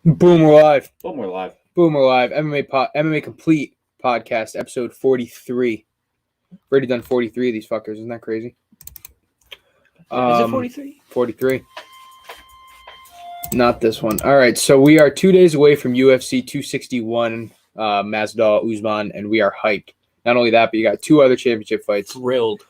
Boom, we're live. Boom, we're live. Boom, we're live. MMA Complete Podcast, episode 43. We've already done 43 of these fuckers. Isn't that crazy? Is it 43? 43. Not this one. All right, so we are 2 days away from UFC 261, Masvidal, Usman, and we are hyped. Not only that, but you got two other championship fights. Thrilled.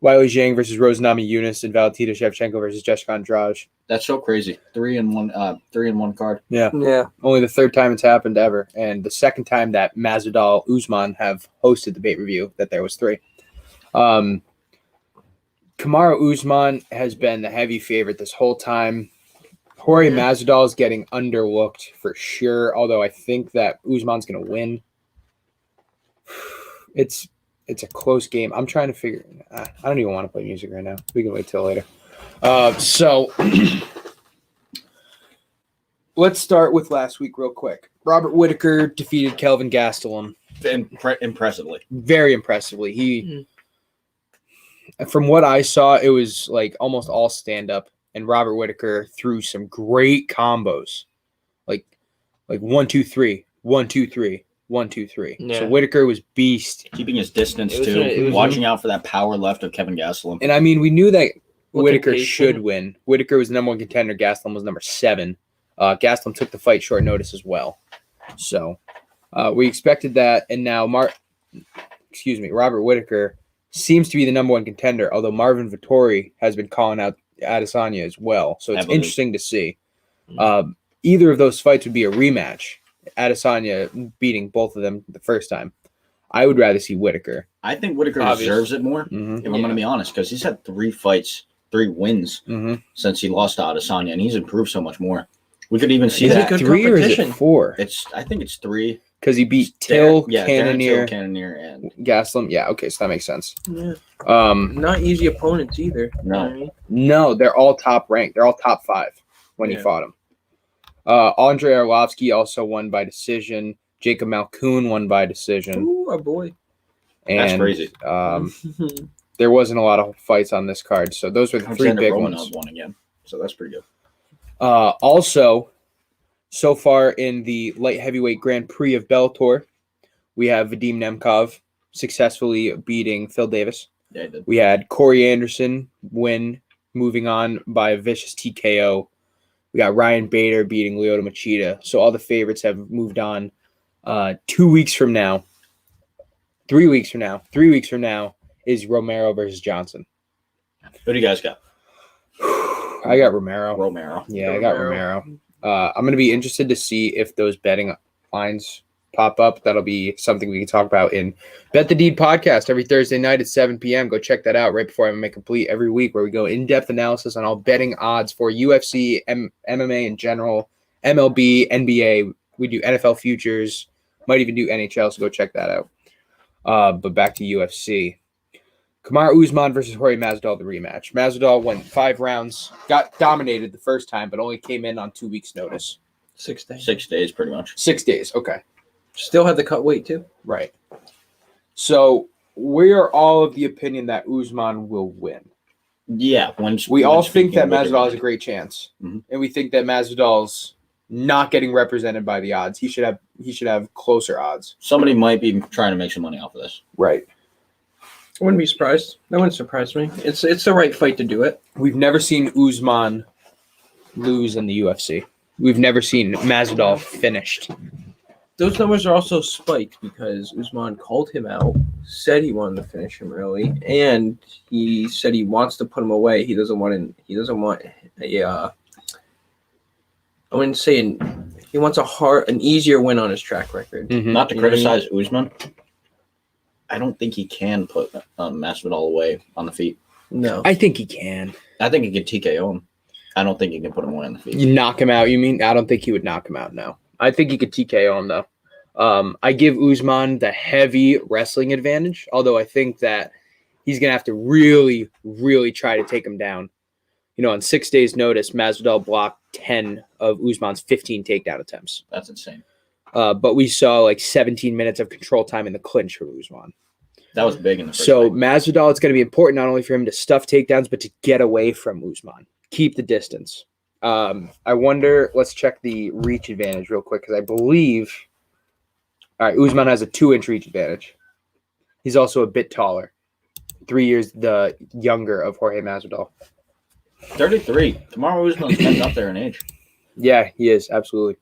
Weili Zhang versus Rosanami Yunus and Valentina Shevchenko versus Jessica Andrade. That's so crazy. 3 in one card. Yeah. Yeah. Only the third time it's happened ever, and the second time that Masvidal, Usman have hosted the pay-per-view that there was 3. Kamaru Usman has been the heavy favorite this whole time. Jorge Masvidal is getting underlooked for sure, although I think that Usman's going to win. It's a close game. I'm trying to figure. I don't even want to play music right now. We can wait till later. So let's start with last week real quick. Robert Whittaker defeated Kelvin Gastelum Impressively. very impressively. From what I saw, it was like almost all stand up, and Robert Whittaker threw some great combos, like 1 2 3, 1 2 3. 1 2 3. Yeah. So Whittaker was beast, Keeping his distance, It was too. a- Watching out for that power left of Kevin Gastelum. and I mean we knew that Whittaker patient. should win. Whittaker was the number 1 contender. Gastelum was number 7. Gastelum took the fight short notice as well, so we expected that. And now Robert Whittaker seems to be the number 1 contender, although Marvin Vettori has been calling out Adesanya as well. So it's Heavily. interesting to see. Either of those fights would be a rematch. Adesanya beating both of them the first time. I would rather see Whittaker. I think Whittaker Obvious. deserves it more, Mm-hmm. if I'm going to be honest, because he's had 3 fights, 3 wins Mm-hmm. since he lost to Adesanya, and he's improved so much more. We could even see Is it that. good 3 or is it competition? 4? I think it's 3. Because he beat Till, Darren Cannonier, Till, Cannonier, and Gastelum. Yeah, okay, so that makes sense. Yeah. Not easy opponents either. You know No. what I mean? No, they're all top ranked. They're all top 5 when he Yeah. fought him. Andrei Arlovsky also won by decision. Jacob Malkoun won by decision. Ooh, our boy. And, That's crazy. There wasn't a lot of fights on this card, so those were the 3 Alexander big Romanov ones. won again, so that's pretty good. Also, so far in the light heavyweight Grand Prix of Bellator, we have Vadim Nemkov successfully beating Phil Davis. Yeah, he did. We had Corey Anderson win, moving on by a vicious TKO. We got Ryan Bader beating Lyoto Machida. So all the favorites have moved on. 2 weeks from now, 3 weeks from now is Romero versus Johnson. Who do you guys got? I got Romero. Romero. Yeah, I got Romero. I'm going to be interested to see if those betting lines pop up. That'll be something we can talk about in Bet the Deed podcast every Thursday night at 7 p.m. Go check that out right before MMA Complete every week, where we go in-depth analysis on all betting odds for UFC, MMA in general, MLB, NBA. We do NFL futures, might even do NHL, so go check that out. But back to UFC. Kamaru Usman versus Jorge Masvidal, the rematch. Masvidal went 5 rounds, got dominated the first time, but only came in on 2 weeks' notice. 6 days. 6 days, pretty much. 6 days, okay. Still had the cut weight too. Right. So we are all of the opinion that Usman will win. Yeah. We all think that Whittaker, Masvidal has a great chance. Mhm. And we think that Masvidal's not getting represented by the odds. He should have closer odds. Somebody might be trying to make some money off of this. Right. I wouldn't be surprised. That wouldn't surprise me. It's the right fight to do it. We've never seen Usman lose in the UFC. We've never seen Masvidal finished. Those numbers are also spiked because Usman called him out, said he wanted to finish him early, and he said he wants to put him away. He doesn't want a I wouldn't say he wants an easier win on his track record. Mhm. Not to You know what I mean? criticize Usman, I don't think he can put Masvidal away on the feet. No. I think he can. I think he can TKO him. I don't think he can put him away on the feet. You knock him out, you mean? I don't think he would knock him out, no. I think he could TKO him, though. I give Usman the heavy wrestling advantage, although I think that he's going to have to really, really try to take him down. You know, on 6 days' notice, Masvidal blocked 10 of Usman's 15 takedown attempts. That's insane. But we saw like 17 minutes of control time in the clinch for Usman. That was big in the first So fight. Masvidal, it's going to be important not only for him to stuff takedowns, but to get away from Usman. Keep the distance. I wonder. Let's check the reach advantage real quick because I believe. All right, Usman has a 2-inch reach advantage. He's also a bit taller, 3 years the younger of Jorge Masvidal. 33. Tomorrow Usman's getting up there in age. Yeah, he is absolutely.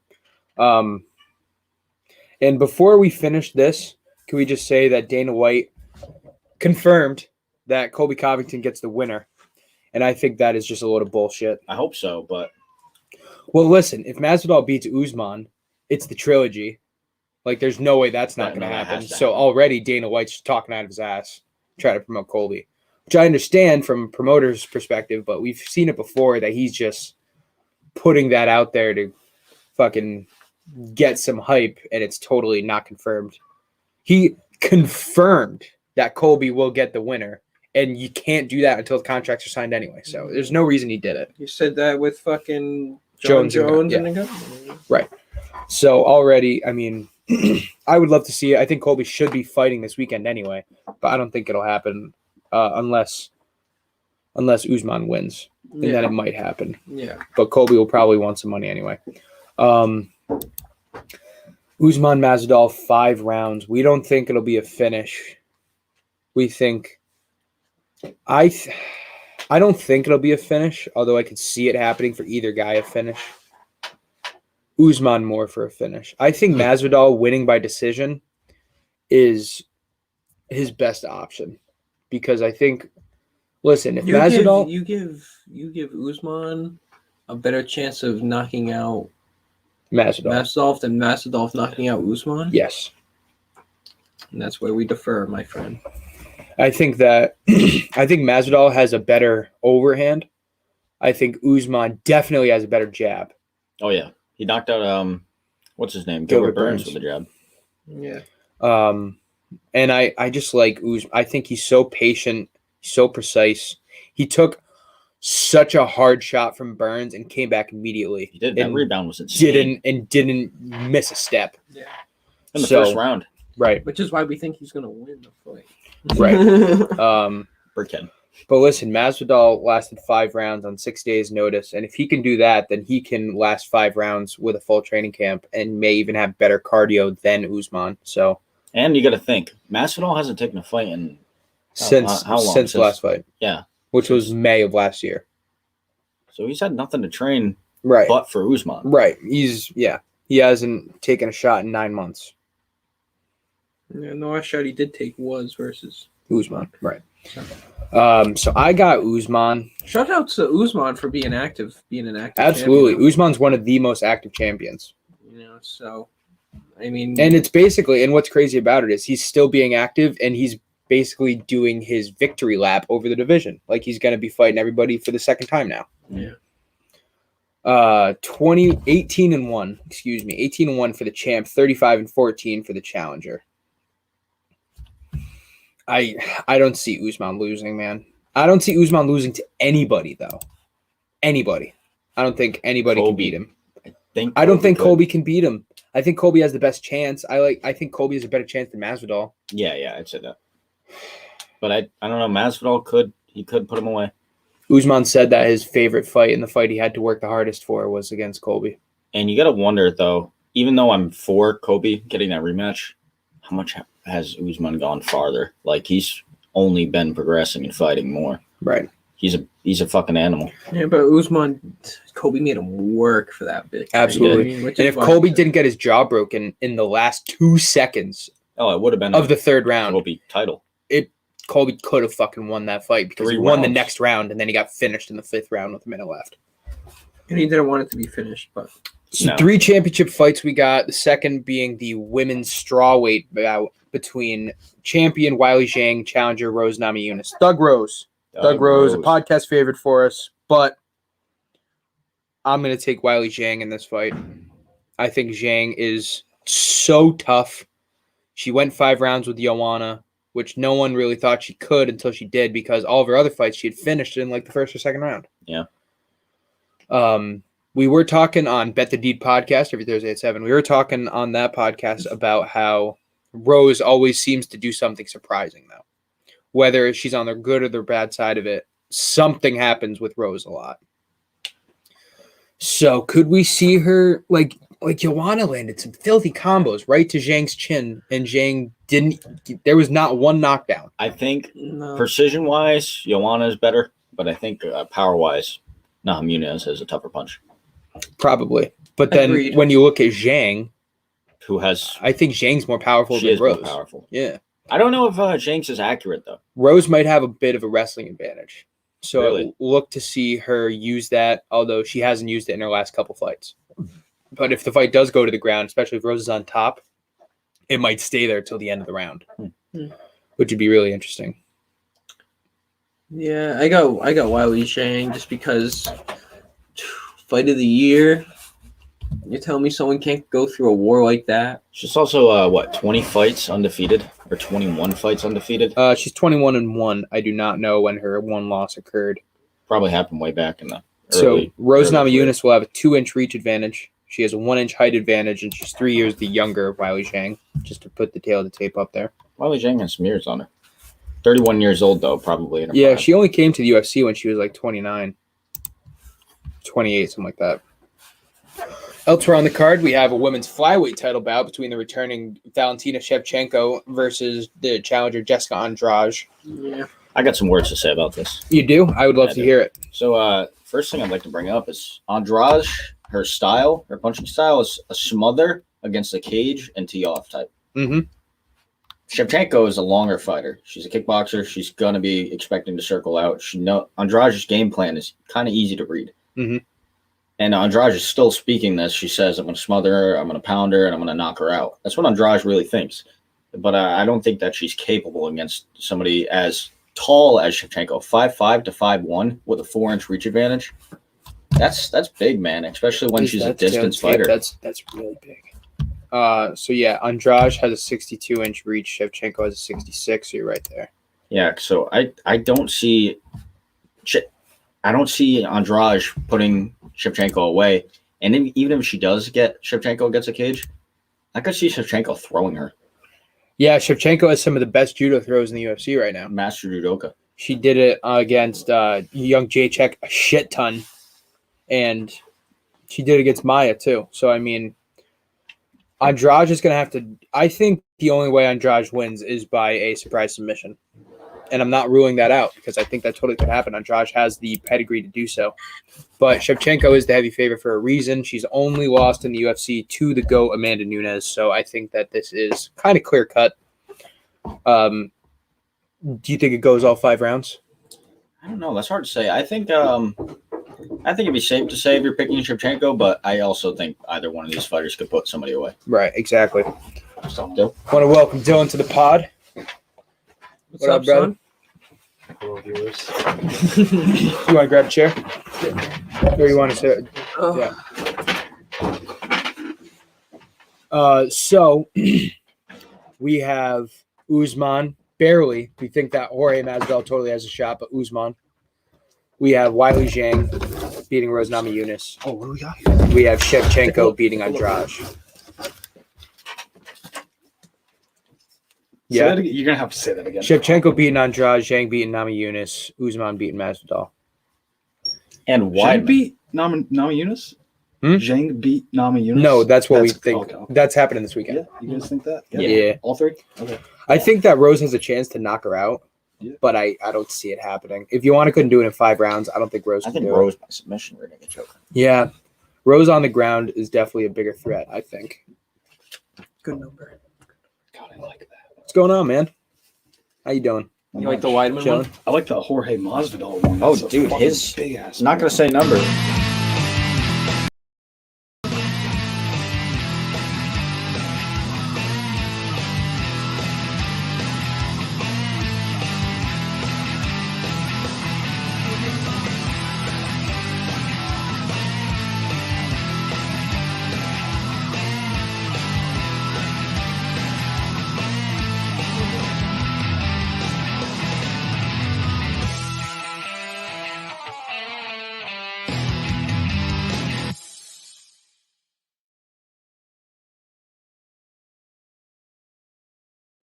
And before we finish this, can we just say that Dana White confirmed that Colby Covington gets the winner, and I think that is just a load of bullshit. I hope so, but Well, listen, if Masvidal beats Usman, it's the trilogy. Like, there's no way that's not going to happen. So already Dana White's talking out of his ass, trying to promote Colby, which I understand from a promoter's perspective, but we've seen it before that he's just putting that out there to fucking get some hype, and it's totally not confirmed. He confirmed that Colby will get the winner, and you can't do that until the contracts are signed anyway. So there's no reason he did it. You said that with fucking Jones and yeah. the Right. So already, I mean, I would love to see it. I think Colby should be fighting this weekend anyway, but I don't think it'll happen unless Usman wins, and then it might happen. Yeah. But Colby will probably want some money anyway. Usman Masvidal 5 rounds. We don't think it'll be a finish. We think I don't think it'll be a finish, although I could see it happening for either guy a finish. Usman more for a finish. I think Masvidal winning by decision is his best option because I think. Listen, if Masvidal, you give Usman a better chance of knocking out Masvidal than Masvidal knocking out Usman. Yes, and that's where we defer, my friend. I think that Masvidal has a better overhand. I think Usman definitely has a better jab. Oh yeah, he knocked out what's his name? Gilbert Burns Burns with a jab. Yeah. And I just like Usman. I think he's so patient, so precise. He took such a hard shot from Burns and came back immediately. He did. That rebound was insane. Didn't miss a step. Yeah. In the first round. Right. Which is why we think he's going to win the fight. Right. Brickhead. But listen, Masvidal lasted 5 rounds on 6 days' notice, and if he can do that, then he can last 5 rounds with a full training camp and may even have better cardio than Usman. So. And you got to think, Masvidal hasn't taken a fight in since the last fight. Yeah. Which was May of last year. So he's had nothing to train right. but for Usman. Right. He hasn't taken a shot in 9 months. Yeah, the last shot he did take was versus Usman. Right. So I got Usman. Shout out to Usman for being an active Absolutely. champion. Usman's one of the most active champions. So I mean, and it's basically, and what's crazy about it is he's still being active and he's basically doing his victory lap over the division. Like he's going to be fighting everybody for the second time now. Yeah. 18-1, 18-1 for the champ, 35-14 for the challenger. I don't see Usman losing, man. I don't see Usman losing to anybody though. Anybody. I don't think anybody can beat him. I don't think Colby can beat him. I think Colby has the best chance. I think Colby has a better chance than Masvidal. Yeah, I'd say that. But I don't know. Masvidal could put him away. Usman said that his favorite fight and the fight he had to work the hardest for was against Colby. And you got to wonder, though, even though I'm for Colby getting that rematch, how much has Usman gone farther? Like, he's only been progressing and fighting more. Right. He's a fucking animal. Yeah, but Colby made him work for that bit. Absolutely. And if Colby didn't get his jaw broken in the last 2 seconds it would have been of the third round, Colby title. Colby could have fucking won that fight because he won the next round and then he got finished in the 5th round with a minute left. And he didn't want it to be finished, but so 3 championship fights we got. The second being the women's strawweight bout between champion Weili Zhang, challenger Rose Namajunas. Doug Rose, a podcast favorite for us, but I'm going to take Weili Zhang in this fight. I think Zhang is so tough. She went 5 rounds with Joanna, which no one really thought she could until she did because all of her other fights she had finished in like the 1st or 2nd round. Yeah. We were talking on Bet the Deed podcast every Thursday at 7. We were talking on that podcast about how Rose always seems to do something surprising, though. Whether she's on the good or the bad side of it, something happens with Rose a lot. So could we see her like Joanna landed some filthy combos right to Zhang's chin, and Zhang didn't. There was not one knockdown. I think No. precision-wise, Joanna is better, but I think power-wise, Namajunas has a tougher punch. Probably, but then Agreed. when you look at Zhang, Who has? I think Zhang's more powerful She than is more Rose. powerful. Yeah, I don't know if Jenks is accurate though. Rose might have a bit of a wrestling advantage. So Really? look to see her use that, although she hasn't used it in her last couple fights. But if the fight does go to the ground, especially if Rose is on top, it might stay there till the end of the round, which would be really interesting. Yeah, I got Wiley Zhang just because fight of the year. You're telling me someone can't go through a war like that? She's also 20 fights undefeated or 21 fights undefeated. She's 21-1. I do not know when her one loss occurred. Probably happened way back in the So Rose early Namajunas will have a 2-inch reach advantage. She has a 1-inch height advantage, and she's 3 years the younger of Wiley Zhang, just to put the tail of the tape up there. Wiley Zhang has some years on her. 31 years old, though, probably. In her Yeah, prime. she only came to the UFC when she was like 29, 28, something like that. Elsewhere on the card, we have a women's flyweight title bout between the returning Valentina Shevchenko versus the challenger Jessica Andrade. Yeah. I got some words to say about this. You do? I would love I to do. hear it. So, first thing I'd like to bring up is Andrade. Her style, her punching style, is a smother against the cage and tee off type. Mm-hmm. Shevchenko is a longer fighter. She's a kickboxer. She's gonna be expecting to circle out. Andrade's game plan is kind of easy to read. Mhm. And Andrade is still speaking this. She says, "I'm gonna smother her. I'm gonna pound her, and I'm gonna knock her out." That's what Andrade really thinks. But I don't think that she's capable against somebody as tall as Shevchenko, 5'5" to 5'1" with a 4-inch reach advantage. That's big, man. Especially when she's a distance fighter. That's really big. So yeah, Andrade has a 62-inch reach. Shevchenko has a 66. So you're right there. Yeah, so I don't see Andrade putting Shevchenko away, and even if Shevchenko gets a cage, I could see Shevchenko throwing her. Yeah, Shevchenko has some of the best judo throws in the UFC right now. Master judoka. She did it against young Jacek a shit ton, and she did it against Maya too. So I mean, Andrade is going to have to. I think the only way Andrade wins is by a surprise submission. And I'm not ruling that out because I think that totally could happen. Andrade has the pedigree to do so. But Shevchenko is the heavy favorite for a reason. She's only lost in the UFC to the GOAT Amanda Nunes. So I think that this is kind of clear cut. Do you think it goes all 5 rounds? I don't know. That's hard to say. I think it'd be safe to say if you're picking Shevchenko, but I also think either one of these fighters could put somebody away. Right, exactly. So, Want to welcome Dylan to the pod. What's What up, brother? son? Hello, viewers. You want to grab a chair? Or you want to sit? Oh. Yeah. So we have Usman, barely. We think that Jorge Masvidal totally has a shot, but Usman. We have Wiley Zhang beating Rose Namajunas. Oh, what do we got here? We have Shevchenko beating Andrade. Yeah. You're going to have to say that again. Shevchenko beating Andrade, Zhang beating Namajunas, Usman beating Masvidal. And Zhang Weidman. beat Namajunas? Hmm? Zhang beat Namajunas? No, that's what we think. Okay. That's happening this weekend. Yeah, you guys think that? Yeah. All 3? Okay. I think that Rose has a chance to knock her out, Yeah. but I don't see it happening. If Joanna couldn't do it in 5 rounds, I don't think Rose I can think do Rose it. by submission we're gonna get choker. Yeah. Rose on the ground is definitely a bigger threat, I think. Good number. God, I like that. What's going on, man? How you doing? You like the Weidman Chilling? one? I like the Jorge Masvidal one. Oh, That's a dude, fucking his- big ass. Not gonna say numbers.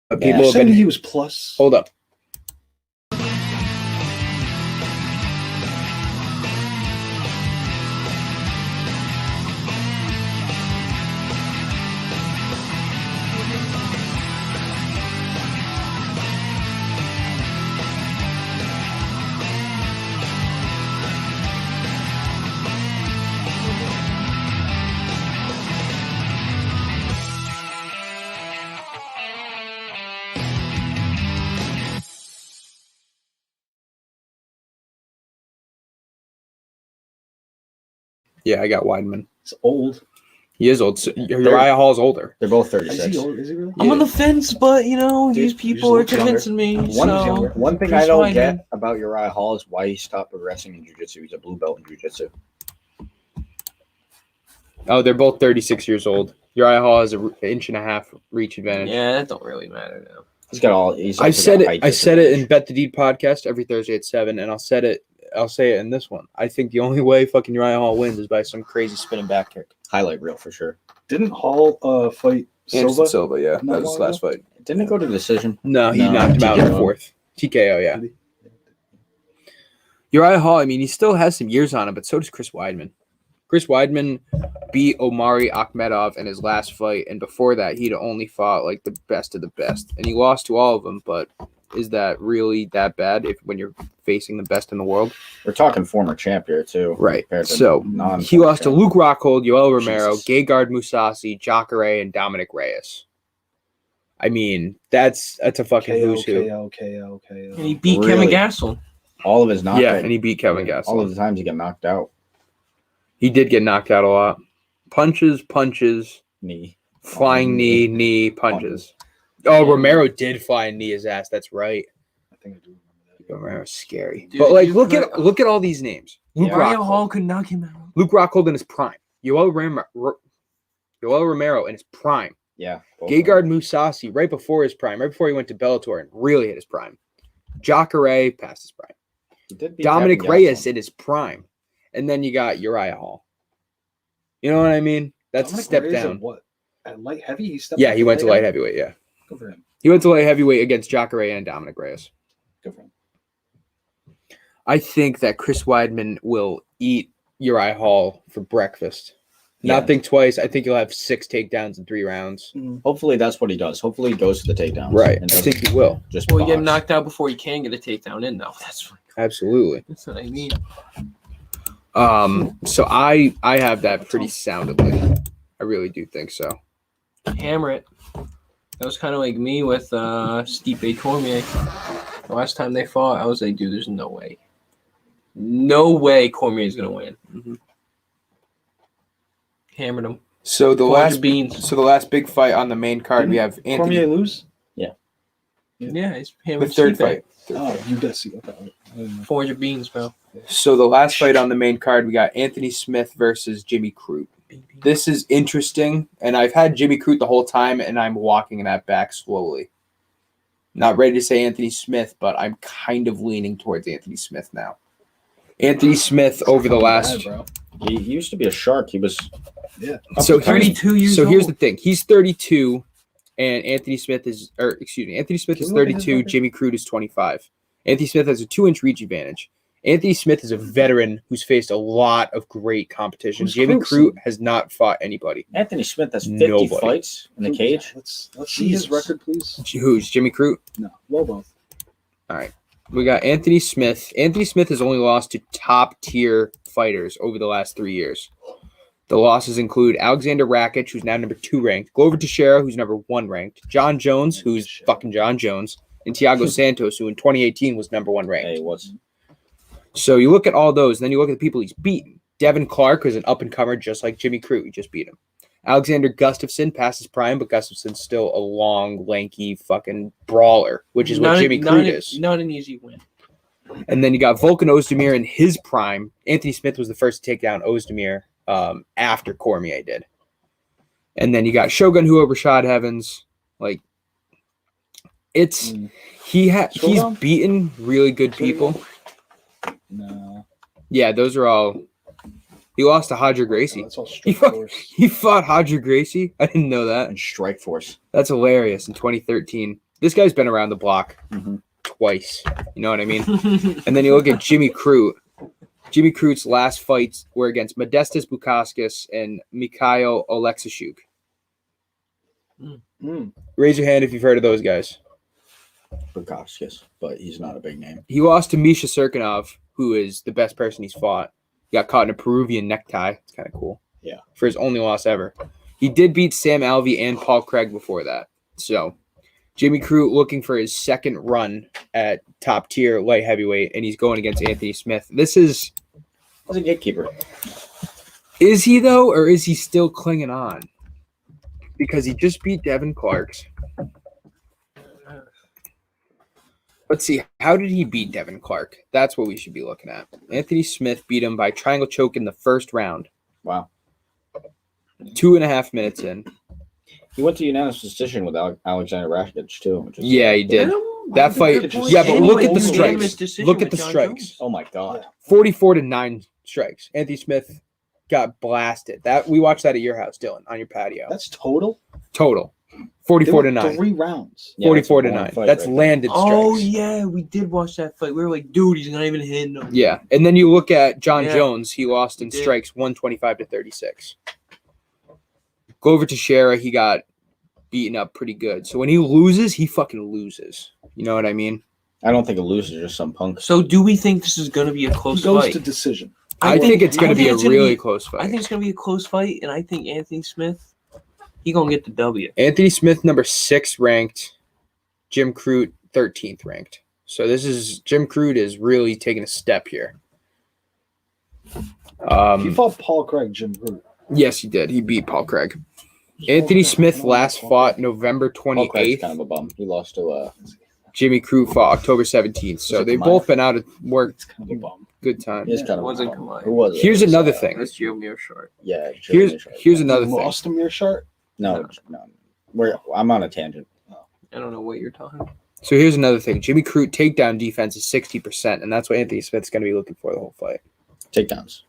But Yeah. people have Saying been. he was plus. Hold up. Yeah, I got Weidman. It's old. He is old. So Uriah Hall is older. They're both Is he 36. old? Is he really? I'm on the fence, but Dude, these you people are just look convincing me. So One thing Chris I don't Weidman. get about Uriah Hall is why he stopped progressing in jiu-jitsu. He's a blue belt in jiu-jitsu. Oh, they're both 36 years old. Uriah Hall has an inch and a half reach advantage. Yeah, that don't really matter now. He's got all. He's I also said got it. height I said it in disadvantage. Bet the Deed podcast every Thursday at 7, and I'll say it in this one. I think the only way fucking Uriah Hall wins is by some crazy spinning back kick. Highlight reel for sure. Didn't Hall fight Anderson Silva? Silva, yeah, Not that was his long last fight. Didn't it go to decision? No, he No, knocked him out in the TKO. fourth. TKO, yeah. Did he? Uriah Hall, I mean, he still has some years on him, but so does Chris Weidman. Chris Weidman beat Omari Akhmedov in his last fight, and before that, he'd only fought like the best of the best, and he lost to all of them. But is that really that bad when you're facing the best in the world? We're talking former champ here too. Right. compared to So non-former he lost to champ. Luke Rockhold, Yoel Romero, Jesus. Gegard Mousasi, Jacare, and Dominic Reyes. I mean, that's a fucking KO, who's who. KO. And he beat Really? Kevin Gastelum. All of his knockouts. Yeah, and he beat Kevin All of Gastelum. the times he got knocked out. He did get knocked out a lot. Punches, Knee. flying knee, punches. Oh, Romero did fly knee his ass. That's right. I think I do remember that. Romero's scary. Dude, but like, you look could- at all these names. Luke Uriah Rockhold. Hall could knock him out. Luke Rockhold in his prime. Yoel Romero in his prime. Yeah. both Gegard Mousasi right before his prime, right before he went to Bellator and really hit his prime. Jacare past his prime. He did beat Dominic Kevin Reyes Gastelum. in his prime. And then you got Uriah Hall. You know what I mean? That's a Dominic step Reyes at down. what? At light heavy? He stepped Yeah, up he went to light heavy? heavyweight, yeah. Good for him. He went to light heavyweight against Jacare and Dominic Reyes. Good for him. I think that Chris Weidman will eat Uriah Hall for breakfast. Yeah. Not think twice. I think he'll have 6 takedowns in 3 rounds. Hopefully that's what he does. Hopefully he goes to the takedowns. Right. and I doesn't think he will. Just Well, he get box. knocked out before he can get a takedown in, though. Absolutely. That's what I mean. So I have that pretty soundly. I really do think so. Hammer it. That was kind of like me with Stipe Cormier. The last time they fought, I was like, dude, there's no way. No way Cormier's going to win. Mm-hmm. Hammered him. So the 400 last beans. So the last big fight on the main card, we have Cormier Anthony. lose? Yeah, he's The hammered third Stipe. fight. Oh, you did see. Okay. I didn't know. 400 beans, bro. So the last fight on the main card, we got Anthony Smith versus Jimmy Crute. This is interesting, and I've had Jimmy Crute the whole time, and I'm walking that back slowly. Not ready to say Anthony Smith, but I'm kind of leaning towards Anthony Smith now. Anthony Smith over the last. Bad, bro. He used to be a shark. He was Yeah. So here's 32 years So old. here's the thing. He's 32, and Anthony Smith is 32. Jimmy Crute is 25. Anthony Smith has a 2-inch reach advantage. Anthony Smith is a veteran who's faced a lot of great competition. Who's Jimmy Crute? Crute has not fought anybody. Anthony Smith has 50 Nobody. fights in the cage. Let's see his Jesus. record, please. Who's Jimmy Crute? No. Well, both. We got Anthony Smith. Anthony Smith has only lost to top-tier fighters over the last 3 years. The losses include Alexander Rakic, who's now number 2 ranked, Glover Teixeira, who's number 1 ranked, John Jones, who's fucking John Jones, and Thiago Santos, who in 2018 was number 1 ranked. Hey, what's So you look at all those, and then you look at the people he's beaten. Devin Clark is an up-and-comer just like Jimmy Crute. He just beat him. Alexander Gustafsson past his prime, but Gustafsson's still a long, lanky fucking brawler, which is what Jimmy Crute is. Not an easy win. And then you got Volkan Ozdemir in his prime. Anthony Smith was the first to take down Ozdemir after Cormier did. And then you got Shogun Rashad Rashad Evans. Like, it's he's Shogun? beaten really good people. No. Yeah, those are all. He lost to Hodger Gracie. No, that's all He straight fought, force. he fought Hodger Gracie. I didn't know that. and Strike Force? That's hilarious. In 2013, this guy's been around the block Mhm. twice. You know what I mean? And then you look at Jimmy Crute. Jimmy Crute's last fights were against Modestas Bukauskas and Mikhail Oleksichuk. Mm. Raise your hand if you've heard of those guys. Bukowskis, but he's not a big name. He lost to Misha Serkinov, who is the best person he's fought. He got caught in a Peruvian necktie. It's kind of cool. Yeah. For his only loss ever. He did beat Sam Alvey and Paul Craig before that. So Jimmy Crute looking for his second run at top tier light heavyweight, and he's going against Anthony Smith. This is He's a gatekeeper. Is he though, or is he still clinging on? Because he just beat Devin Clark's. Let's see. How did he beat Devin Clark? That's what we should be looking at. Anthony Smith beat him by triangle choke in the first round. Wow. 2.5 minutes in. He went to unanimous decision with Alexander Rakic too. Yeah, he did. That fight. Yeah, but look at the strikes. Look at the strikes. Oh my God. 44-9 strikes. Anthony Smith got blasted. That we watched that at your house, Dylan, on your patio. That's total. Total. There 44-9. were 3 rounds. Yeah, 44-9. That's landed strikes. Oh yeah, we did watch that fight. We were like, dude, he's not even hitting them. Yeah, and then you look at John Yeah. Jones. He lost in He did. strikes 125-36. Glover Teixeira, he got beaten up pretty good. So when he loses, he fucking loses. You know what I mean? I don't think a loser is just some punk. So do we think this is gonna be a close He goes fight? to decision. I think it's going to be a really close I fight. think it's gonna be a close fight, and I think Anthony Smith, he gonna get the W. Anthony Smith, number 6 ranked. Jim Crute, 13th ranked. So this is Jim Crute is really taking a step here. He fought Paul Craig, Jim Root. Yes, he did. He beat Paul Craig. Anthony Smith last fought November Paul Craig's 28th. kind of a bum. He lost to Jimmy Crute fought October 17th. So it they've Kamai? both been out of work. It's kind of a bum. Good time. He's kind of Wasn't a bum. Kamai. Who was it? Here's It was, another thing. That's Jomir Short. Yeah. Here's another You thing. lost him your shirt. No. I'm on a tangent. I don't know what you're talking about. So here's another thing. Jimmy Crute takedown defense is 60%, and that's what Anthony Smith's going to be looking for the whole fight. Takedowns.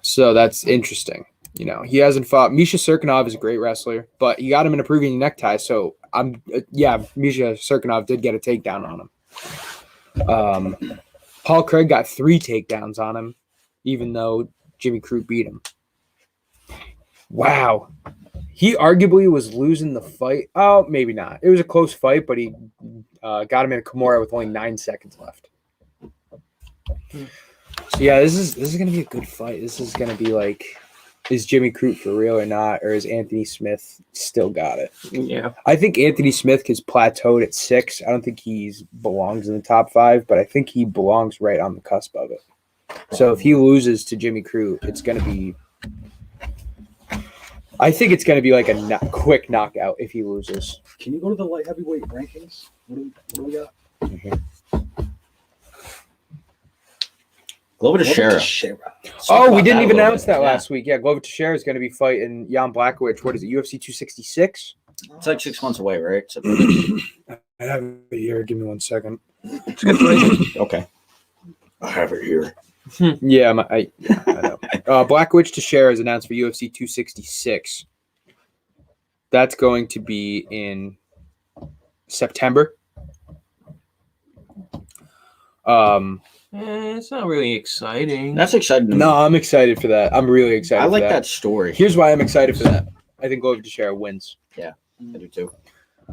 So that's interesting. You know, he hasn't fought. Misha Serkinov is a great wrestler, but he got him in a Peruvian necktie. So Misha Serkinov did get a takedown on him. Paul Craig got 3 takedowns on him, even though Jimmy Crute beat him. Wow. He arguably was losing the fight. Oh, maybe not. It was a close fight, but he got him in a Kimura with only 9 seconds left. So yeah, this is going to be a good fight. This is going to be like, is Jimmy Crute for real or not, or is Anthony Smith still got it? Yeah. I think Anthony Smith has plateaued at 6. I don't think he belongs in the top 5, but I think he belongs right on the cusp of it. So if he loses to Jimmy Crute, it's going to be. I think it's going to be like a quick knockout if he loses. Can you go to the light heavyweight rankings? What do we got? Glover Teixeira. Oh, we didn't even announce that last week. Yeah, Glover Teixeira is going to be fighting Jan Blachowicz. What is it, UFC 266? It's like 6 months away, right? I have it here. Give me 1 second. Okay. I have it here. Yeah, I know. Blachowicz Teixeira is announced for UFC 266. That's going to be in September. It's not really exciting. That's exciting. To me. No, I'm excited for that. I'm really excited. I like for that story. Here's why I'm excited for that. I think Glover Teixeira wins. I do too.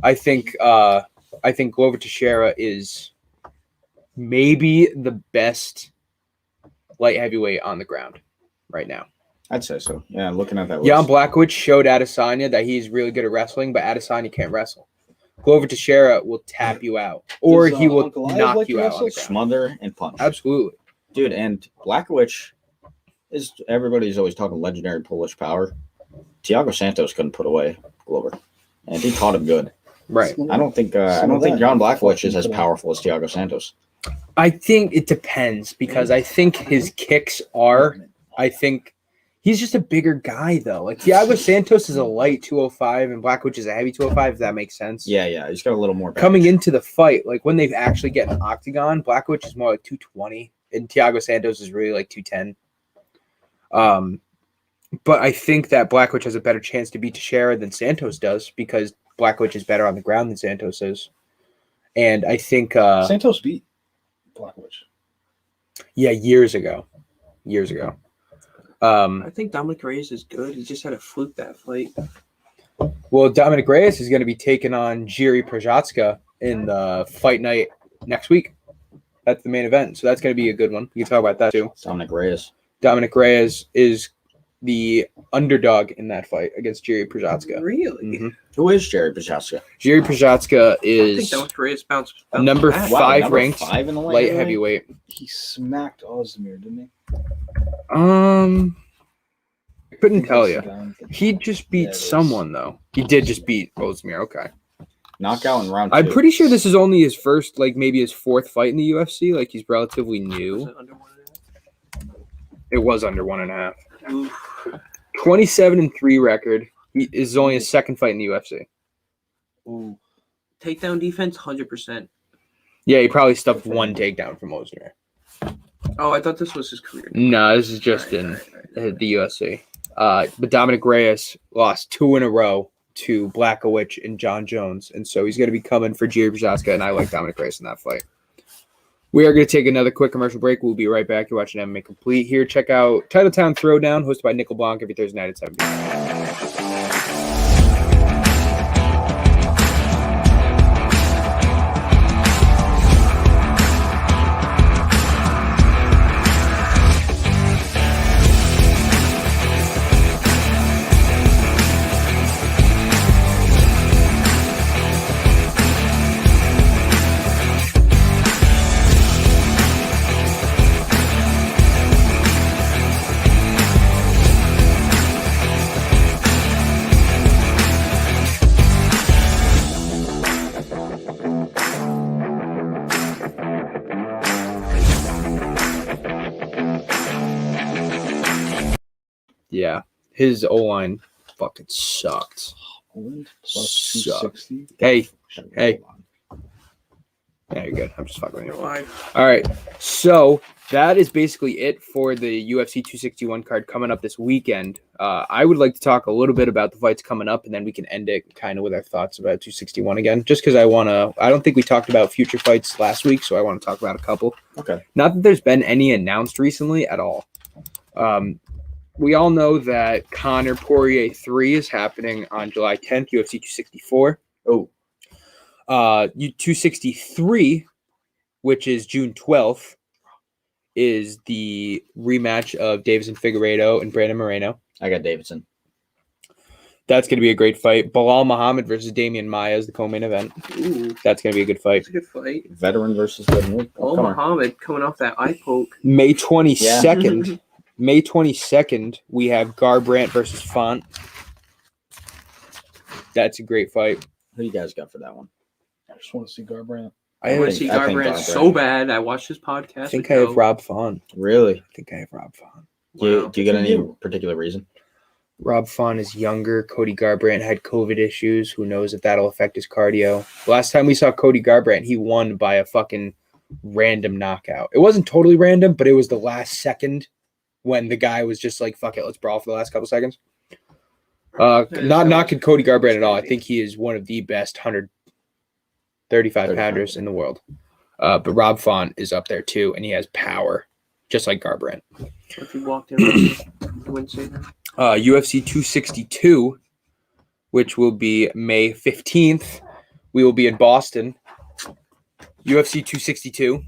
I think Glover Teixeira is maybe the best light heavyweight on the ground right now. I'd say so. Yeah, looking at that list. Jan Blachowicz showed Adesanya that he's really good at wrestling, but Adesanya can't wrestle. Glover Teixeira will tap you out, or Does, he will Uncle Ive knock like you to out on the wrestle? ground. Smother and punch. Absolutely. Dude, and Blachowicz is everybody's always talking legendary Polish power. Thiago Santos couldn't put away Glover, and he caught him good. Right. I don't think John Blachowicz is as powerful as Thiago Santos. I think it depends because I think his kicks are. I think he's just a bigger guy though. Like Thiago Santos is a light 205 and Blachowicz is a heavy 205. If that makes sense. Yeah, he's got a little more Coming into the fight, like when they've actually get an octagon, Blachowicz is more like 220, and Thiago Santos is really like 210. But I think that Blachowicz has a better chance to beat Teixeira than Santos does because Blachowicz is better on the ground than Santos is. And I think Santos beat Blachowicz. Yeah, years ago. I think Dominic Reyes is good. He just had a fluke that fight. Well, Dominic Reyes is going to be taking on Jiri Prochazka in the fight night next week. That's the main event, so that's going to be a good one. We can talk about that too. Dominic Reyes. Dominic Reyes is the underdog in that fight against Jiri Prochazka. Really? Mm-hmm. Who is Jerry Prochazka? Jiri Prochazka I think is Dominic Reyes bounced number back. five number ranked 5 in the light heavyweight. He smacked Ozdemir, didn't he? Couldn't tell you. He just beat someone though. He did just beat Ozdemir. Okay. Knockout in round 2. I'm pretty sure this is only his first, like maybe his 4th fight in the UFC. Like he's relatively Was new. it under 1.5? It was under 1.5. 27-3 record. He is only his 2nd fight in the UFC. Ooh. Takedown defense, 100%. Yeah, he probably stuffed 1 takedown from Ozdemir. Oh, I thought this was his career. No, this is just in the UFC. But Dominic Reyes lost 2 in a row to Blachowicz and John Jones, and so he's going to be coming for Jiri Prochazka, and I like Dominic Reyes in that fight. We are going to take another quick commercial break. We'll be right back. You're watching MMA Complete here. Check out Titletown Throwdown, hosted by Nickel Blanc every Thursday night at 7 p.m. Yeah, his O-line fucking sucked. Poland Sucked. 260. Hey. Yeah, you're good. I'm just fucking with you. Live. All right, so that is basically it for the UFC 261 card coming up this weekend. I would like to talk a little bit about the fights coming up, and then we can end it kind of with our thoughts about 261 again, just because I don't think we talked about future fights last week, so I want to talk about a couple. Okay. Not that there's been any announced recently at all. We all know that Conor Poirier 3 is happening on July 10th, UFC 264. Oh. 263, which is June 12th, is the rematch of Davidson Figueiredo and Brandon Moreno. I got Davidson. That's going to be a great fight. Bilal Muhammad versus Damian Maia is the co-main event. Ooh, That's going to be a good fight. that's a good fight. Veteran versus veteran. Oh, Muhammad coming off that eye poke. May 22nd. May 22nd, we have Garbrandt versus Font. That's a great fight. Who you guys got for that one? I just want to see Garbrandt. I want to see I think Garbrandt Garbrandt. so bad. I watched his podcast. I think I have Rob Font. Really? I think I have Rob Font. Do you get any you. particular reason? Rob Font is younger. Cody Garbrandt had COVID issues. Who knows if that'll affect his cardio. Last time we saw Cody Garbrandt, he won by a fucking random knockout. It wasn't totally random, but it was the last second when the guy was just like, fuck it, let's brawl for the last couple seconds. Not knocking Cody Garbrandt at all. I think he is one of the best 135 pounders in the world. But Rob Font is up there too, and he has power, just like Garbrandt. If he walked in, you wouldn't say that. UFC 262, which will be May 15th. We will be in Boston. UFC 262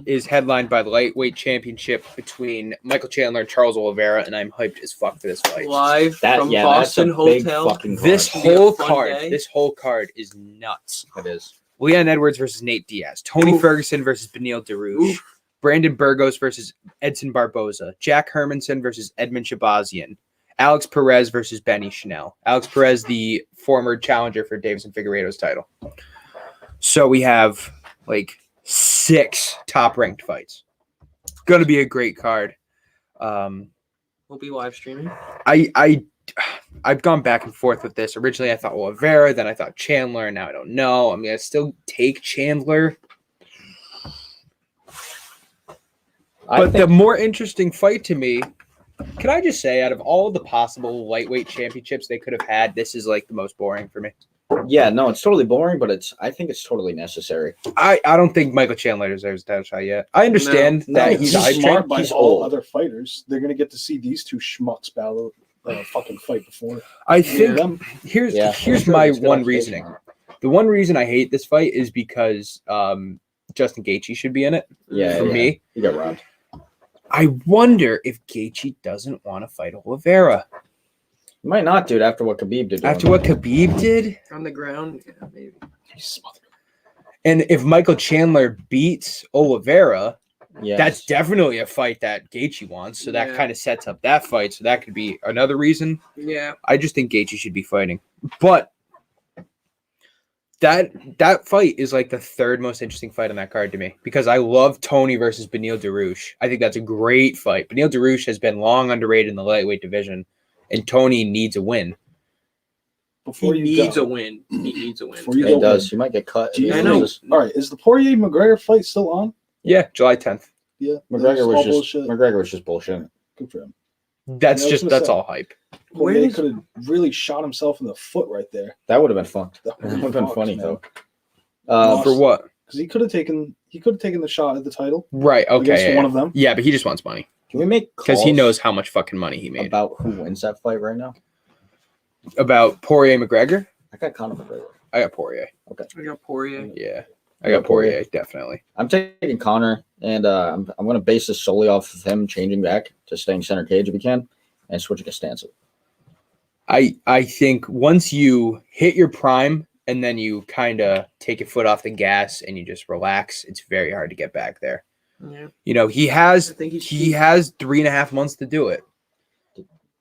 is headlined by the lightweight championship between Michael Chandler and Charles Oliveira, and I'm hyped as fuck for this fight. Live from that's Boston a big Hotel. fucking card. This It'll be a whole fun card, day. this whole card is nuts. It is. Leon Edwards versus Nate Diaz, Tony Oof. Ferguson versus Beneil Dariush, Oof. Brandon Burgos versus Edson Barboza, Jack Hermanson versus Edmund Shabazian, Alex Perez versus Benny Chanel. Alex Perez, the former challenger for Davidson Figueiredo's title. So we have like 6 top-ranked fights. Going to be a great card. We'll be live streaming. I've gone back and forth with this. Originally, I thought Oliveira, then I thought Chandler, and now I don't know. I mean, I still take Chandler. But the more interesting fight to me, can I just say, out of all of the possible lightweight championships they could have had, this is like the most boring for me. Yeah, no, it's totally boring, but I think it's totally necessary. I don't think Michael Chandler deserves a title shot yet. I understand that he's smart hyped. by He's all old. other fighters. They're gonna get to see these two schmucks battle fucking fight before. I think them. here's Sure, my it's good one on reasoning. stage. The one reason I hate this fight is because Justin Gaethje should be in it. Yeah, for me. You got robbed. I wonder if Gaethje doesn't want to fight Oliveira. You might not, dude, after what Khabib did. to After him. what Khabib did, On the ground, yeah, maybe. He's smothered. and if Michael Chandler beats Oliveira, Yeah, That's definitely a fight that Gaethje wants. So that Yeah. kind of sets up that fight. So that could be another reason. Yeah. I just think Gaethje should be fighting. But that fight is like the third most interesting fight on that card to me because I love Tony versus Beneil Dariush. I think that's a great fight. Beneil Dariush has been long underrated in the lightweight division, and Tony needs a win. Before He you needs go, a win. He needs a win. Before you he go does. in, He might get cut. do you I know. think- All right, is the Poirier McGregor fight still on? Yeah, July 10th. Yeah, McGregor all was just bullshit. Good for him. That's I was just gonna that's say. all hype. Where Poirier is- could have really shot himself in the foot right there. That would have been fun. That That would have been fucked, funny man. though. For what? Because he could have taken the shot at the title Right. against Okay. one of them. Yeah, but he just wants money Can we make because he calls knows how much fucking money he made. about who wins that fight right now? About Poirier McGregor, I got Conor McGregor. I got Poirier. I got Poirier. Yeah, I got Poirier definitely. I'm taking Conor, and I'm going to base this solely off of him changing back to staying center cage if he can, and switching a stance. I think once you hit your prime and then you kind of take your foot off the gas and you just relax, it's very hard to get back there. Yeah. You know, he I has think he's he has 3.5 months to do it.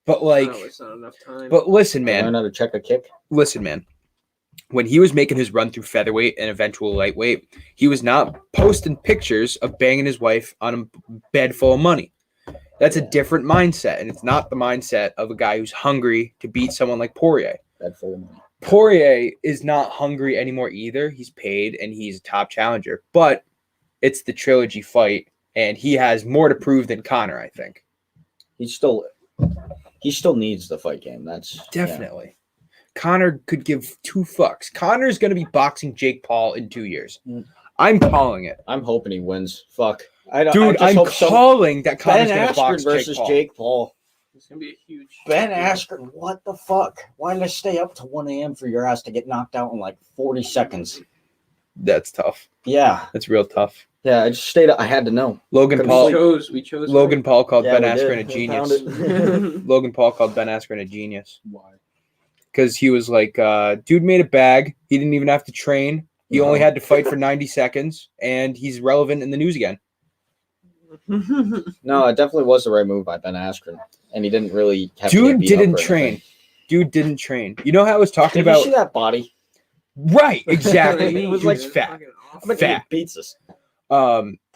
But like, No, it's not enough time. but listen, man. Learn how to check a kick. Listen, man. When he was making his run through featherweight and eventual lightweight, he was not posting pictures of banging his wife on a bed full of money. That's a different mindset, and it's not the mindset of a guy who's hungry to beat someone like Poirier. Bed full of money. Poirier is not hungry anymore either. He's paid and he's a top challenger, but it's the trilogy fight, and he has more to prove than Conor, I think. He still needs the fight game. That's Definitely. Conor could give two fucks. Conor's going to be boxing Jake Paul in 2 years. Mm. I'm calling it. I'm hoping he wins. Fuck. I don't. Dude, I'm calling that Ben Conor's going to Askren box versus Jake Paul. Jake Paul. It's gonna be a huge. Ben Askren, what the fuck? Why did I stay up to 1 a.m. for your ass to get knocked out in like 40 seconds? That's tough. Yeah. That's real tough. Yeah, I just stayed up. I had to know. Logan Couldn't Paul. We chose. Logan Paul called Yeah, Ben we Askren did. a We genius. found it. Logan Paul called Ben Askren a genius Why? because he was like, dude made a bag. He didn't even have to train. He only had to fight for 90 seconds, and he's relevant in the news again. No, it definitely was the right move by Ben Askren, and he didn't really have to Dude get beat up didn't or train. anything. Dude didn't train. You know how I was talking Did you about? see that body? Right, exactly. It was Dude's like fat. I'm gonna Fat. eat pizzas.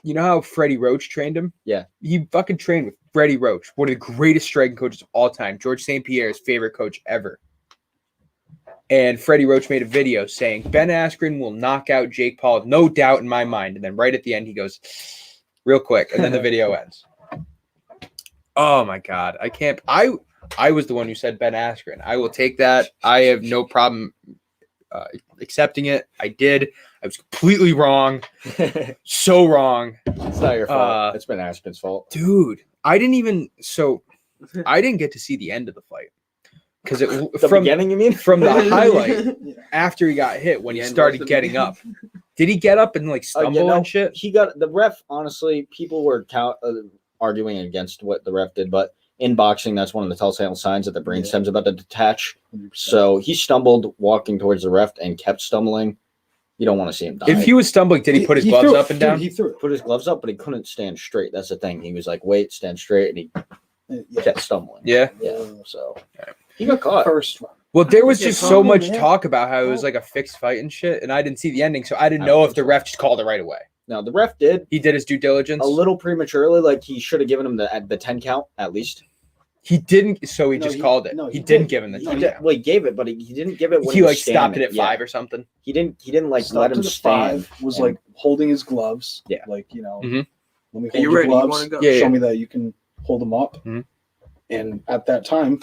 You know how Freddie Roach trained him? Yeah. He fucking trained with Freddie Roach, one of the greatest striking coaches of all time. George St. Pierre's favorite coach ever. And Freddie Roach made a video saying, Ben Askren will knock out Jake Paul, no doubt in my mind. And then right at the end, he goes, real quick. And then the video ends. Oh, my God. I can't. I was the one who said Ben Askren. I will take that. I have no problem accepting it. I did. I was completely wrong. So wrong. It's not your fault. It's Ben Askren's fault. Dude, I didn't get to see the end of the fight. Because The beginning, you mean? from the highlight after he got hit when The he end started was the getting beginning. up. Did he get up and like stumble and shit? He got the ref. Honestly, people were arguing against what the ref did, but in boxing, that's one of the telltale signs that the brainstem's about to detach. 100%. So he stumbled walking towards the ref and kept stumbling. You don't want to see him die. If he was stumbling, did he put his gloves threw it. up and Dude, down? He threw it. put his gloves up, but he couldn't stand straight. That's the thing. He was like, wait, stand straight, and he Yeah. kept stumbling. Yeah. Yeah. So he got caught. First round. Well, there was Yeah, just so probably, much man. talk about how it was like a fixed fight and shit, and I didn't see the ending, so I didn't know if the ref just called it right away. Now the ref did He did his due diligence. a little prematurely. Like he should have given him the 10 count at least. He didn't, so he No, just he- called it. no, he he didn't did. give him the No, time. he- Well, he gave it, but he didn't give it when He was like stopped it standing. at Yeah. 5 or something. He didn't like Stopped let to him the stand. 5, was and- like holding his gloves. Yeah. Like, you know, Mhm. let me Are you hold your ready? You gloves. want to go? Yeah, Show me that you can hold them up. Mhm. And at that time,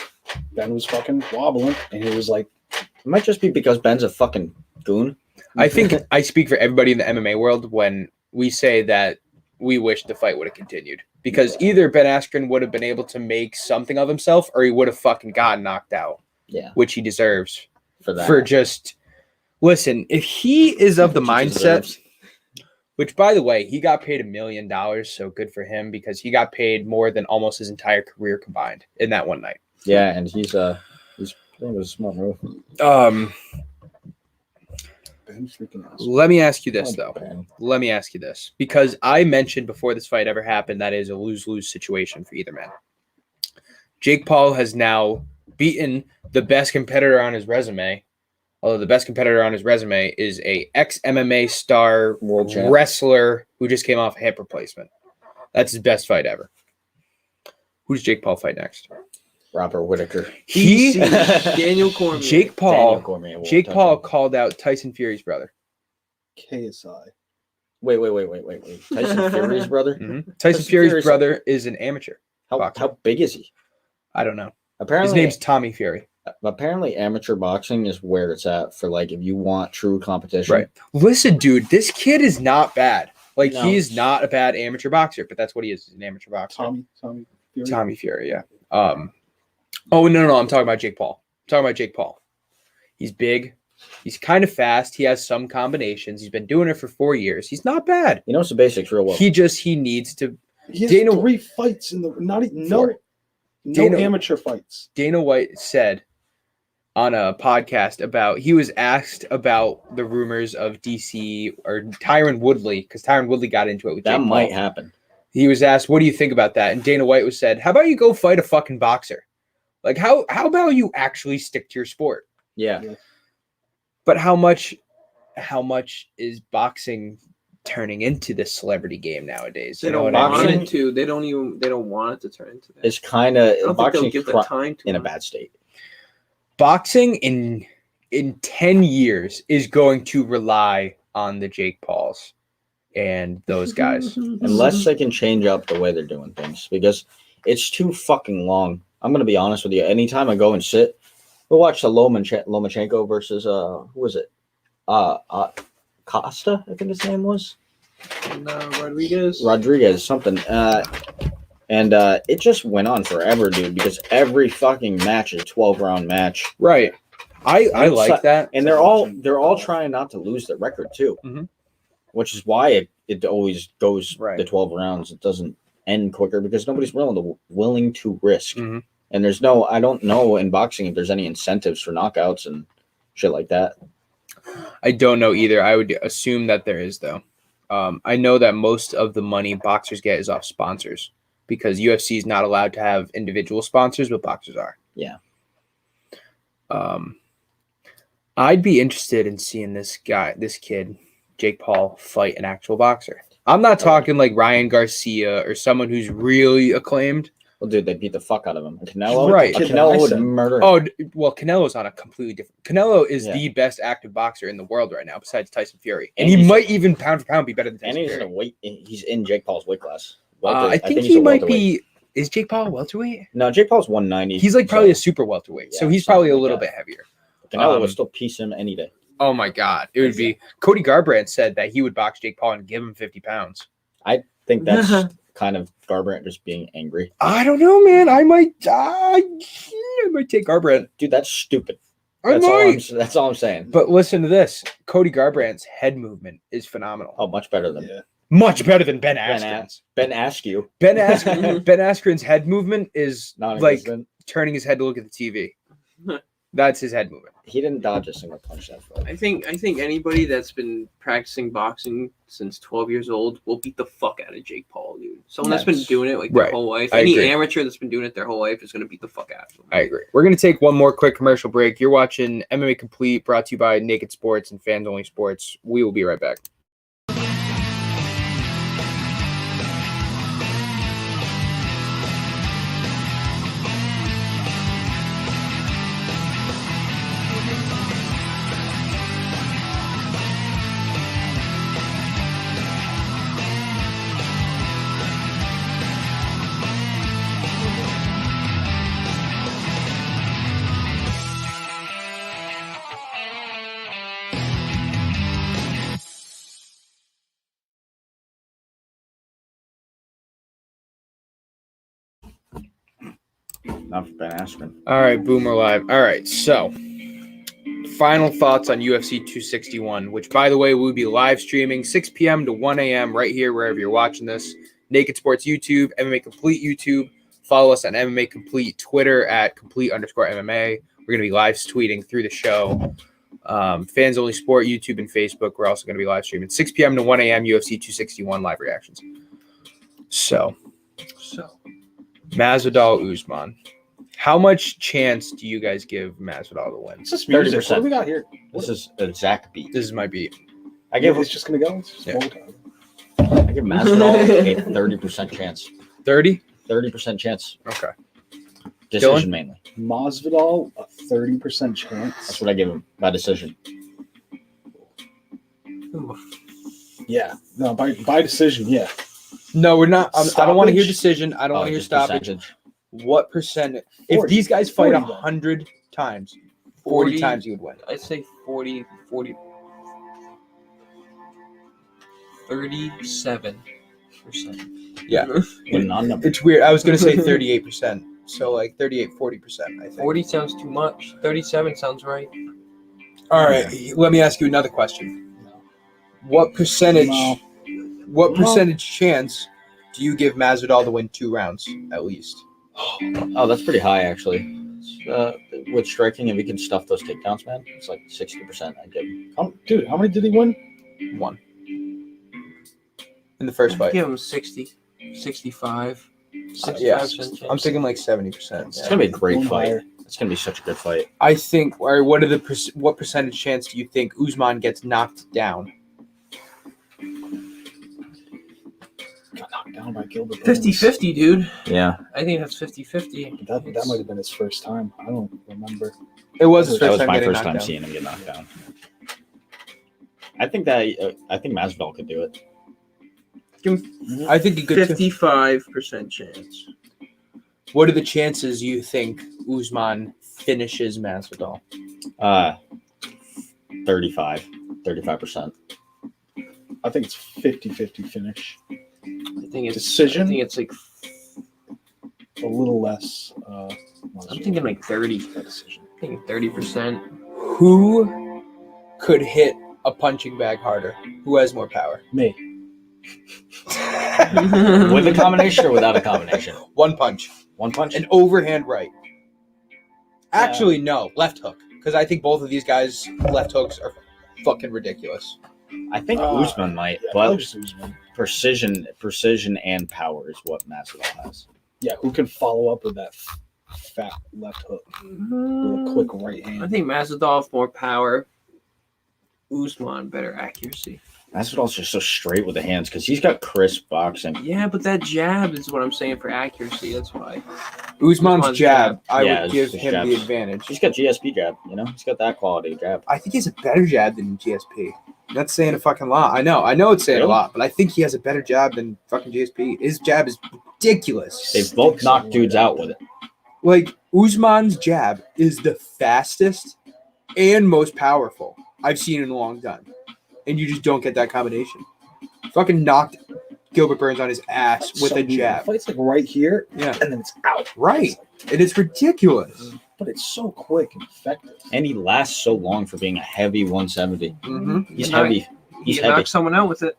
Ben was fucking wobbling, and he was like, It might just be because Ben's a fucking goon. I think I speak for everybody in the MMA world when we say that we wish the fight would have continued. Because either Ben Askren would have been able to make something of himself or he would have fucking gotten knocked out, Yeah, which he deserves. for that. For just, listen, if he is of the Which he mindset, deserves. which by the way, he got paid $1 million, so good for him because he got paid more than almost his entire career combined in that one night. Yeah, and he's I think it was a smart move. Ben Ben freaking ass. Let me ask you this, Oh, though. Ben. Let me ask you this. Because I mentioned before this fight ever happened that is a lose-lose situation for either man. Jake Paul has now beaten the best competitor on his resume, although the best competitor on his resume is a ex-MMA star World champ. wrestler who just came off a hip replacement. That's his best fight ever. Who does Jake Paul fight next? Robert Whitaker. He, Daniel Cormier. Jake Daniel Paul, Cormier will Jake touch Paul him. called out Tyson Fury's brother. KSI. Wait. Tyson Fury's brother? Tyson Tyson Fury's Fury's brother is an amateur. boxer. How big is he? I don't know. His Apparently, name's Tommy Fury. apparently amateur boxing is where it's at for like if you want true competition. Right. Listen, dude, this kid is not bad. Like, No. he's not a bad amateur boxer, but that's what he is. He's an amateur boxer. Tommy Fury. Tommy Fury, yeah. Oh, no. I'm talking about Jake Paul. He's big. He's kind of fast. He has some combinations. He's been doing it for 4 years. He's not bad. He knows the basics real well. He needs to. He has Dana- 3 fights in the not even no Four. no Dana- amateur fights. Dana White said on a podcast about, he was asked about the rumors of DC or Tyron Woodley, because Tyron Woodley got into it with that Jake might Paul. happen. He was asked, what do you think about that? And Dana White was said, how about you go fight a fucking boxer? Like, how about you actually stick to your sport? Yeah. But how much is boxing turning into this celebrity game nowadays? They You know don't what I want mean? it to. They don't want it to turn into that. It's kind of I don't think they'll boxing give the time to in a it. bad state. Boxing in 10 years is going to rely on the Jake Pauls and those guys. Unless they can change up the way they're doing things, because it's too fucking long. I'm gonna be honest with you. Anytime I go and sit, we'll watch the Lomachenko versus who was it? Costa, I think his name was. And, Rodriguez, something. And it just went on forever, dude, because every fucking match is a 12-round match. Right. I like that. And they're all trying not to lose their record too. Mhm. Which is why it always goes Right. the 12 rounds. It doesn't end quicker because nobody's willing to risk. Mhm. And I don't know in boxing if there's any incentives for knockouts and shit like that. I don't know either. I would assume that there is, though. I know that most of the money boxers get is off sponsors, because UFC is not allowed to have individual sponsors, but boxers are. Yeah. I'd be interested in seeing this kid, Jake Paul, fight an actual boxer. I'm not talking like Ryan Garcia or someone who's really acclaimed. Well, dude, they beat the fuck out of him. And Canelo, Right. Canelo would said. murder him. Oh, well, Canelo's on a completely different. Canelo is Yeah. the best active boxer in the world right now, besides Tyson Fury, and And he he's- might even pound for pound be better than and Tyson he's in Fury. a weight. He's in Jake Paul's weight class. I think he's he a might welterweight. be. Is Jake Paul a welterweight? No, Jake Paul's 190. He's like probably a so super welterweight, so Yeah, he's probably a something like little that. bit heavier. Canelo um, would still piece him any day. Oh my God, it would be. Cody Garbrandt said that he would box Jake Paul and give him 50 pounds. I think that's kind of Garbrandt just being angry. I don't know, man. I might take Garbrandt. Dude, that's stupid. I might. That's all I'm saying. But listen to this: Cody Garbrandt's head movement is phenomenal. Oh, much better than Yeah. Much better than Ben Ben Askren's. Ben Askew. Ben Askren's head movement is like Non-existent. turning his head to look at the TV. That's his head movement. He didn't dodge a single punch that fight. I think anybody that's been practicing boxing since 12 years old will beat the fuck out of Jake Paul, dude. Someone that's been Yes. doing it like their Right. whole life. I Any agree. amateur that's been doing it their whole life is going to beat the fuck out of them. I agree. We're going to take one more quick commercial break. You're watching MMA Complete, brought to you by Naked Sports and Fans Only Sports. We will be right back. Not for Ben Askren. All right, Boomer Live. All right, so final thoughts on UFC 261, which, by the way, we'll be live streaming 6 p.m. to 1 a.m. right here, wherever you're watching this. Naked Sports YouTube, MMA Complete YouTube. Follow us on MMA Complete Twitter at complete_MMA. We're going to be live tweeting through the show. Fans Only Sport, YouTube and Facebook. We're also going to be live streaming 6 p.m. to 1 a.m. UFC 261 live reactions. So Masvidal Usman. How much chance do you guys give Masvidal to win? It's just music. 30%. What do we got here? This is the exact beat. This is my beat. I give It's just gonna go. It's just Yeah. one time. I give Masvidal a 30% chance. 30? 30% chance. Okay. Decision mainly. Masvidal, a 30% chance. That's what I give him by decision. Yeah. No, by decision. Yeah. No, we're not. I don't want to hear Stoppage? decision. I don't want to hear Just stoppage. percentage. What percent? If 40. these guys fight 40 then. 100 times, 40 times you would win. I'd say 40. 37%. Yeah. With non-number. It's weird. I was going to say 38%. So like 40%, I think. 40 sounds too much. 37 sounds right. All right. Let me ask you another question. What percentage No. What No. percentage chance do you give Masvidal to win 2 rounds at least? Oh, that's pretty high, actually. With striking, if he can stuff those takedowns, man, it's like 60%. I give him. Dude, how many did he win? 1 in the first fight. Give him 60, 65. Yeah. 65% chance. I'm thinking like 70%. It's gonna be a great Going fight. higher. It's gonna be such a good fight. I think. Or what percentage chance do you think Usman gets knocked down? Got knocked down by Gilbert Burns. 50-50, dude. Yeah, I think that's 50-50. That might have been his first time. I don't remember. It was his that first was time my getting first knocked time down. seeing him get knocked down. I think Masvidal could do it. Give him I think he could too. 55% chance. What are the chances you think Usman finishes Masvidal? 35%. I think it's 50-50 finish. I think it's Decision? I think it's like A little less. I'm thinking like 30. decision. I think 30%. Who could hit a punching bag harder? Who has more power? Me. With a combination or without a combination? One punch. One punch? An overhand right. Actually, no. Left hook. Because I think both of these guys' left hooks are fucking ridiculous. I think Usman might, Yeah, but I'll just Usman. precision and power is what Masvidal has. Yeah, who can follow up with that fat left hook with a quick right I hand? think Masvidal more power. Usman better accuracy. Masvidal's just so straight with the hands because he's got crisp boxing. Yeah, but that jab is what I'm saying for accuracy. That's why. Usman's Usman's jab, jab. I Yeah, would give his him jab's- the advantage. He's got GSP jab, you know? He's got that quality jab. I think he has a better jab than GSP. That's saying a fucking lot. I know it's saying a Really? lot, but I think he has a better jab than fucking GSP. His jab is ridiculous. They've both knocked dudes out with it. Like, Usman's jab is the fastest and most powerful I've seen in a long time. And you just don't get that combination. Fucking knocked Gilbert Burns on his ass with So a weird. jab. The fight's like right here, Yeah. and then it's out. Right. And it's ridiculous. But it's so quick and effective. And he lasts so long for being a heavy 170. Mm-hmm. He's Yeah. heavy. You He's can heavy. knock someone out with it.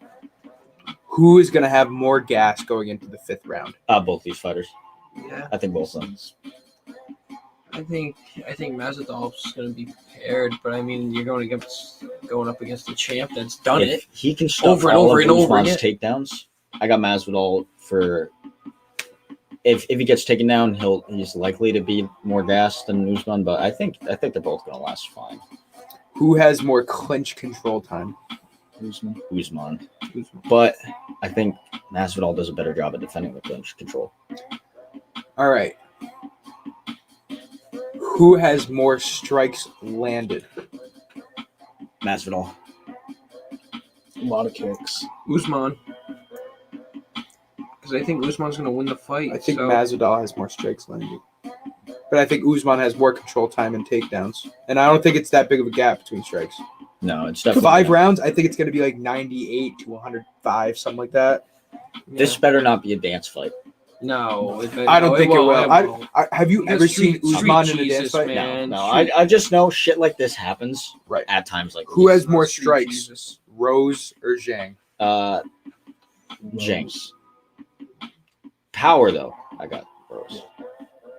Who is going to have more gas going into the 5th round? Both these fighters. Yeah, I think both of them. I think Masvidal's going to be prepared, but I mean, you're going up against the champ that's done it. If he can stop Over and all over of and over Usman's takedowns, I got Masvidal for. If he gets taken down, he's likely to be more gassed than Usman, but I think they're both going to last fine. Who has more clinch control time? Usman. Usman, but I think Masvidal does a better job at defending the clinch control. All right. Who has more strikes landed? Masvidal. A lot of kicks. Usman. Because I think Usman's going to win the fight. I think so. Masvidal has more strikes landed. But I think Usman has more control time and takedowns. And I don't think it's that big of a gap between strikes. No, it's definitely 5 not. rounds, I think it's going to be like 98 to 105, something like that. This better not be a dance fight. No, I don't think it will. won't. Have you Because ever seen street Usman in a Jesus, dance fight? man. No. I just know shit like this happens Right. at times like Who these. has more Street strikes, Jesus. Rose or Zhang? James. Power though, I got Rose.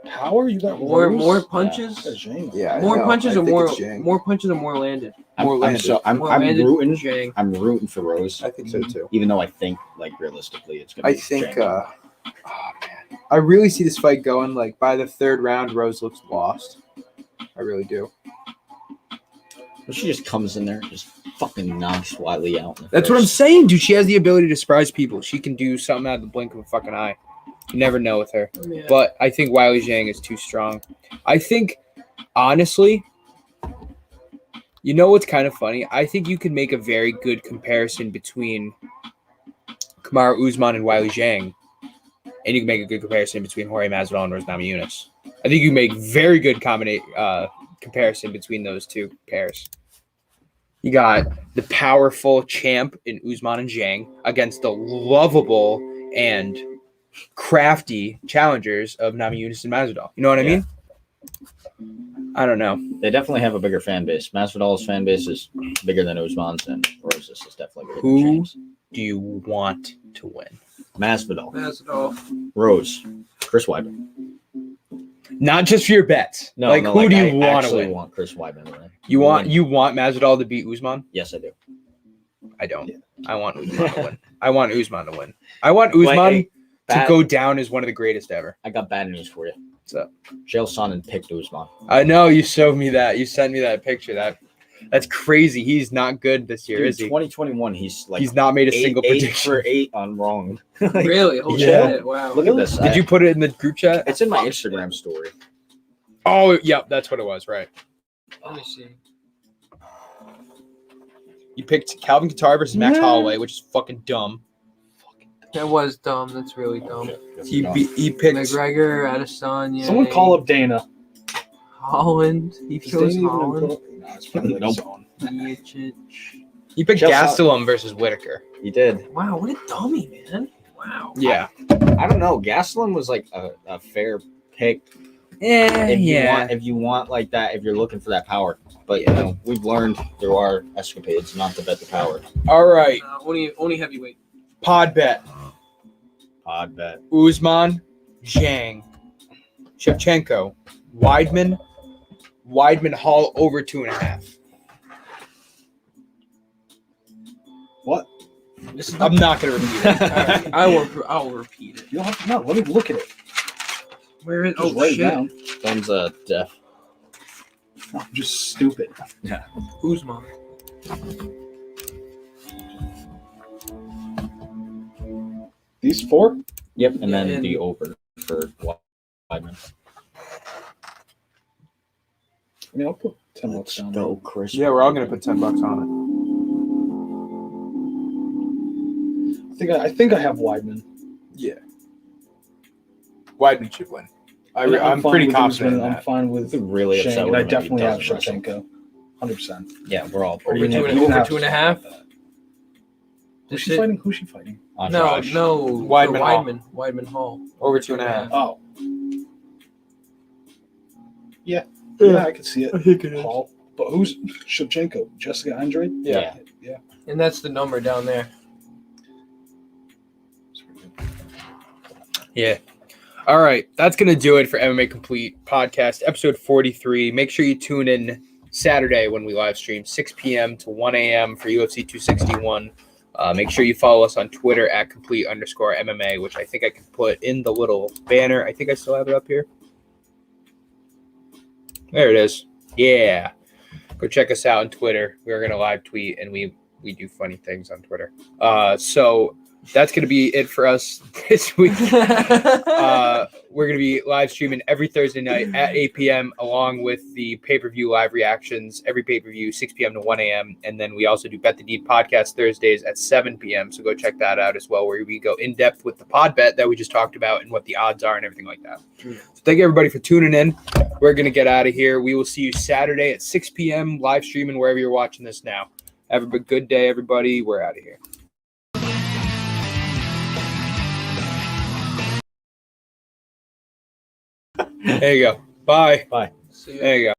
Power? You got More Rose? punches. Yeah, Zhang. Yeah, More no, punches I or think more it's Zhang. more punches or more landed. More I'm landed. More landed, rooting. Zhang. I'm rooting for Rose. I think so too. Even though I think, like, realistically, it's gonna. I be think. Zhang. Oh man, I really see this fight going like by the third round. Rose looks lost. I really do. But she just comes in there, and just fucking knocks Wiley out. In the That's what I'm first. saying, dude. She has the ability to surprise people. She can do something out of the blink of a fucking eye. You never know with her. Yeah. But I think Wiley Zhang is too strong. I think, honestly, you know what's kind of funny? I think you can make a very good comparison between Kamaru Usman and Wiley Zhang. And you can make a good comparison between Jorge Masvidal and Rose Namajunas. I think you can make very good comparison between those two pairs. You got the powerful champ in Usman and Zhang against the lovable and crafty challengers of Namajunas and Masvidal. You know what I mean? I don't know. They definitely have a bigger fan base. Masvidal's fan base is bigger than Usman's, and Rose's is definitely bigger Who? than Zhang's. Do you want to win? Masvidal, Masvidal. Rose, Chris Weidman. Not just for your bets. No, like no, who like, do you I want to actually win? want Chris Weidman to win. You want Masvidal to beat Usman? Yes, I do. I don't. Yeah. I want Usman to win. I want Usman to win. I want Usman Wait, hey, to bad- go down as one of the greatest ever. I got bad news for you. What's up? Chael Sonnen picked Usman. I know you showed me that. You sent me that picture. That's crazy. He's not good this year, Dude, is he? 2021, he's like He's not made a single eight prediction. for 8 on wrong. Really? Holy Yeah. shit! Wow. Look at this. Did you put it in the group chat? It's in my Instagram story. Oh, yeah, that's what it was. Right. Let me see. You picked Calvin Kattar versus Max Holloway, which is fucking dumb. That was dumb. That's really dumb. He picked. McGregor, Adesanya. Someone call up Dana. Holland. He Is chose Dana even Holland. important? No, it's probably like Nope. his own. Miocic. He picked Chael Gastelum versus Whitaker. He did. Wow, what a dummy, man. Wow. Yeah. I don't know. Gastelum was like a fair pick. If you want like that, if you're looking for that power. But you know, we've learned through our escapades not to bet the power. All right. Only heavyweight. Podbet. Podbet. Usman, Zhang, Shevchenko, Weidman Hall over 2.5. What? This is I'm not gonna repeat it. I will repeat it. You don't have to know. Let me look at it. Where is? Just Oh write it shit. down. Thumbs deaf. I'm just stupid. Usman. These 4? Yep, and then Yeah, the over for Weidman. I mean, I'll put 10 bucks down. Go, Chris. Yeah, we're all gonna put $10 on I think I have Weidman. it. Yeah. Weidman should win. I'm fine pretty with confident in Usman, I'm that. fine with I'm really upset Shane, with and I him if he definitely have doesn't wrestle. Shevchenko. 100%. Yeah, we're all Over pretty two You and don't over have two to and a half. say that. Who's This she shit- fighting? Who's she fighting? No, Andrade. no. Weidman Hall. Weidman Hall. Over 2.5. Oh. Yeah, I can see it. think it Paul. But who's Shevchenko? Jessica Andrade? Yeah. And that's the number down there. Yeah. All right. That's going to do it for MMA Complete Podcast, episode 43. Make sure you tune in Saturday when we live stream, 6 p.m. to 1 a.m. for UFC 261. Make sure you follow us on Twitter at complete_MMA, which I think I can put in the little banner. I think I still have it up here. There it is. Yeah. Go check us out on Twitter. We're going to live tweet, and we do funny things on Twitter. So that's going to be it for us this week. We're going to be live streaming every Thursday night at 8 p.m. along with the pay-per-view live reactions, every pay-per-view 6 p.m. to 1 a.m. And then we also do Bet the Deed podcast Thursdays at 7 p.m. So go check that out as well, where we go in depth with the pod bet that we just talked about and what the odds are and everything like that. So thank you everybody for tuning in. We're going to get out of here. We will see you Saturday at 6 p.m. live streaming wherever you're watching this now. Have a good day, everybody. We're out of here. There you go. Bye. Bye. See ya. There you go.